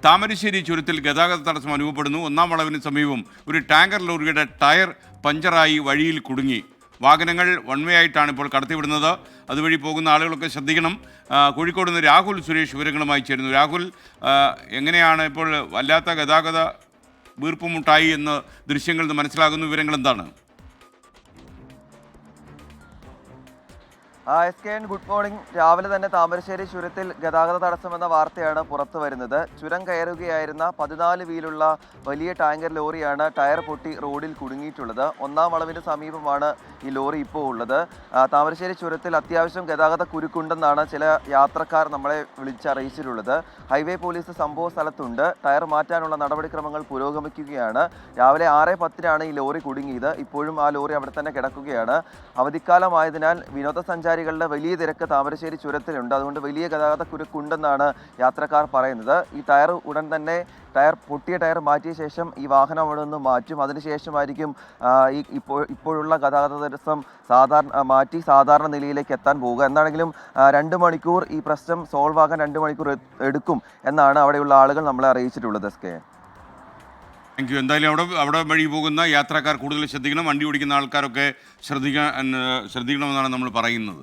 താമരശ്ശേരി ചുരത്തിൽ ഗതാഗത തടസ്സം അനുഭവപ്പെടുന്നു. ഒന്നാം വളവിന് സമീപം ഒരു ടാങ്കർ ലോറിയുടെ ടയർ പഞ്ചറായി വഴിയിൽ കുടുങ്ങി. വാഹനങ്ങൾ വൺ വേ ആയിട്ടാണ് ഇപ്പോൾ കടത്തിവിടുന്നത്. അതുവഴി പോകുന്ന ആളുകളൊക്കെ ശ്രദ്ധിക്കണം. കോഴിക്കോട് നിന്ന് രാഹുൽ സുരേഷ് വിവരങ്ങളുമായി ചേരുന്നു. രാഹുൽ, എങ്ങനെയാണ് ഇപ്പോൾ വല്ലാത്ത ഗതാഗത വീർപ്പുമുട്ടായി എന്ന് ദൃശ്യങ്ങളിൽ നിന്ന് മനസ്സിലാകുന്ന വിവരങ്ങൾ എന്താണ്? SKN good morning. രാവിലെ തന്നെ താമരശ്ശേരി ചുരത്തിൽ ഗതാഗത തടസ്സമെന്ന വാർത്തയാണ് പുറത്തു വരുന്നത്. ചുരം കയറുകയായിരുന്ന 14 വീലുള്ള വലിയ ടാങ്കർ ലോറിയാണ് ടയർ പൊട്ടി റോഡിൽ കുടുങ്ങിയിട്ടുള്ളത്. ഒന്നാം വളവിന് സമീപമാണ് ഈ ലോറി ഇപ്പോൾ ഉള്ളത്. താമരശ്ശേരി ചുരത്തിൽ അത്യാവശ്യം ഗതാഗത കുരുക്കുണ്ടെന്നാണ് ചില യാത്രക്കാർ നമ്മളെ വിളിച്ചറിയിച്ചിട്ടുള്ളത്. ഹൈവേ പോലീസ് സംഭവ സ്ഥലത്തുണ്ട്. ടയർ മാറ്റാനുള്ള നടപടിക്രമങ്ങൾ പുരോഗമിക്കുകയാണ്. രാവിലെ 6:10 ഈ ലോറി കുടുങ്ങിയത്. ഇപ്പോഴും ആ ലോറി അവിടെ തന്നെ കിടക്കുകയാണ്. അവധിക്കാലമായതിനാൽ വിനോദസഞ്ചാരികളുടെ വലിയ തിരക്ക് താമരശ്ശേരി ചുരത്തിലുണ്ട്. അതുകൊണ്ട് വലിയ ഗതാഗത കുരുക്കുണ്ടെന്നാണ് യാത്രക്കാർ പറയുന്നത്. ഈ പൊട്ടിയ ടയർ മാറ്റിയ ശേഷം ഈ വാഹനം അവിടെ നിന്ന് മാറ്റും. അതിനുശേഷമായിരിക്കും ഇപ്പോഴുള്ള ഗതാഗത തടസ്സം സാധാരണ നിലയിലേക്ക് എത്താൻ പോവുക. എന്താണെങ്കിലും 2 മണിക്കൂർ ഈ പ്രശ്നം സോൾവ് ആകാൻ 2 മണിക്കൂർ എടുക്കും എന്നാണ് അവിടെയുള്ള ആളുകൾ നമ്മളെ അറിയിച്ചിട്ടുള്ളത്. Thank you. എന്തായാലും അവിടെ വഴി പോകുന്ന യാത്രക്കാർ കൂടുതൽ ശ്രദ്ധിക്കണം. വണ്ടി ഓടിക്കുന്ന ആൾക്കാരൊക്കെ ശ്രദ്ധിക്കണമെന്നാണ് നമ്മൾ പറയുന്നത്.